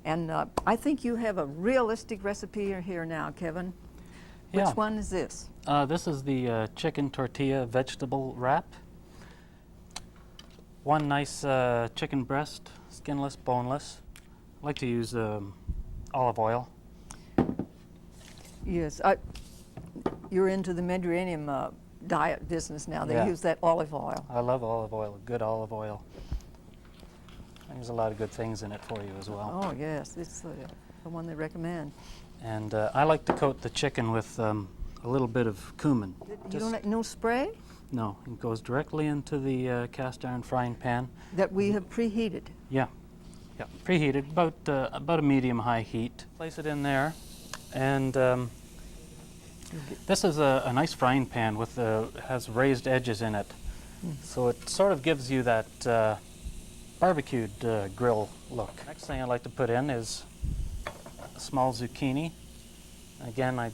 And I think you have a realistic recipe here now, Kevin. Which one is this? This is the chicken tortilla vegetable wrap. One nice chicken breast, skinless, boneless. I like to use olive oil. Yes, you're into the Mediterranean diet business now. They Yeah. use that olive oil. I love olive oil, good olive oil. There's a lot of good things in it for you as well. Oh yes, it's the one they recommend. And I like to coat the chicken with a little bit of cumin. You don't no spray? No, it goes directly into the cast iron frying pan. That we have preheated. Yeah, yeah, preheated, about a medium-high heat. Place it in there, and this is a nice frying pan with has raised edges in it, so it sort of gives you that barbecued grill look. Next thing I like to put in is a small zucchini. Again, I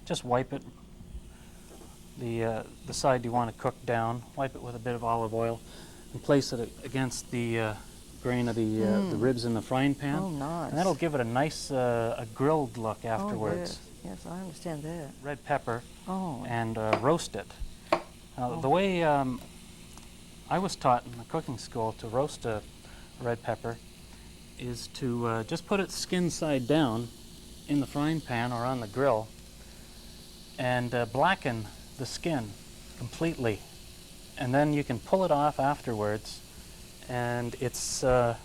just wipe it. The side you want to cook down, wipe it with a bit of olive oil, and place it against the grain of the ribs in the frying pan. Oh, nice. And that'll give it a nice a grilled look afterwards. Oh, yes, I understand that. Red pepper, Oh. and roast it. Now, the way I was taught in the cooking school to roast a red pepper is to just put it skin side down in the frying pan or on the grill and blacken the skin completely, and then you can pull it off afterwards, and it's then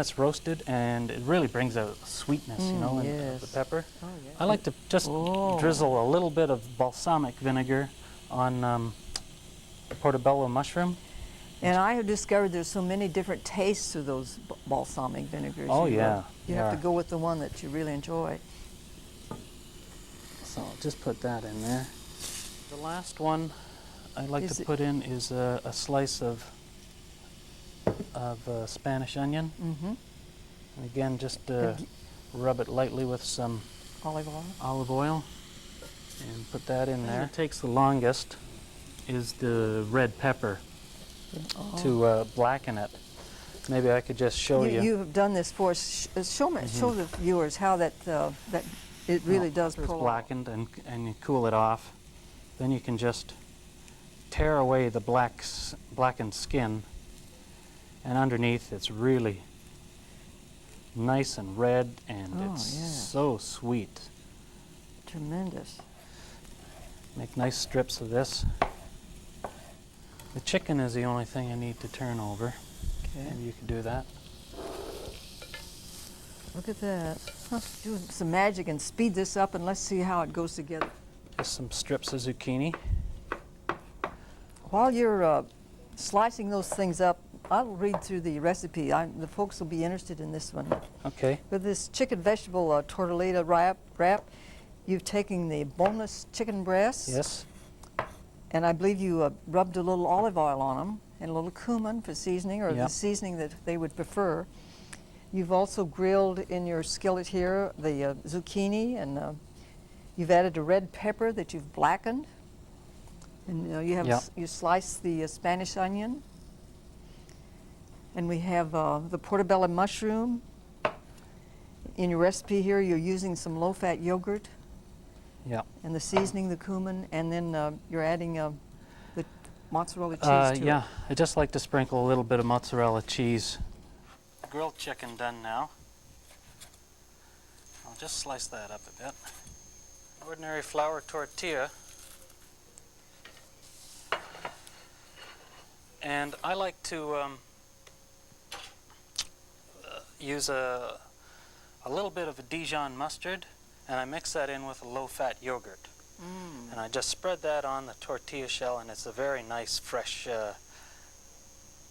it's roasted, and it really brings out sweetness, you know, in the pepper. Oh, yes. I like to just drizzle a little bit of balsamic vinegar on portobello mushroom. And I have discovered there's so many different tastes to those balsamic vinegars. Oh, you yeah. You have to go with the one that you really enjoy. So I'll just put that in there. The last one I'd like to put in is a slice of Spanish onion. Mm-hmm. And again, just rub it lightly with some olive oil and put that in there. What takes the longest is the red pepper to blacken it. Maybe I could just show you. You have done this for us. Show the viewers how that it really does It's pull blackened, and you cool it off. Then you can just tear away the blackened skin, and underneath it's really nice and red, and it's so sweet. Tremendous. Make nice strips of this. The chicken is the only thing I need to turn over. Okay. Maybe you could do that. Look at that. Do some magic and speed this up, and let's see how it goes together. Just some strips of zucchini. While you're slicing those things up, I'll read through the recipe. The folks will be interested in this one. Okay. With this chicken vegetable tortilla wrap, you've taken the boneless chicken breasts. Yes. And I believe you rubbed a little olive oil on them and a little cumin for seasoning, or the seasoning that they would prefer. You've also grilled in your skillet here the zucchini, and you've added a red pepper that you've blackened. And you slice the Spanish onion. And we have the portobello mushroom. In your recipe here, you're using some low-fat yogurt. Yeah. And the seasoning, the cumin, and then you're adding the mozzarella cheese to it. Yeah, I just like to sprinkle a little bit of mozzarella cheese. Grilled chicken done now. I'll just slice that up a bit. Ordinary flour tortilla. And I like to use a little bit of a Dijon mustard, and I mix that in with a low-fat yogurt. And I just spread that on the tortilla shell, and it's a very nice, fresh,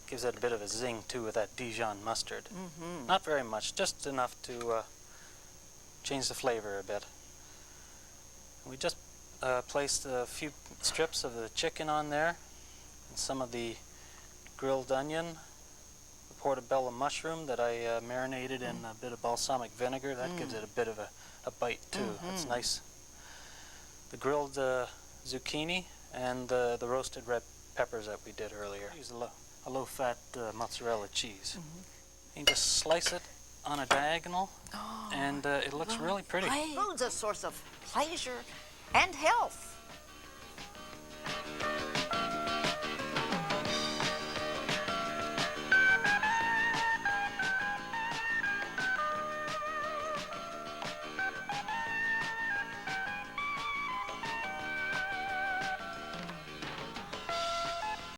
gives it a bit of a zing, too, with that Dijon mustard. Not very much, just enough to change the flavor a bit. We just placed a few strips of the chicken on there, and some of the grilled onion, the portobello mushroom that I marinated in a bit of balsamic vinegar. That gives it a bit of a bite, too. That's nice. The grilled zucchini and the roasted red peppers that we did earlier. Use a low-fat mozzarella cheese. You just slice it on a diagonal, and it looks really pretty. Food's a source of pleasure and health.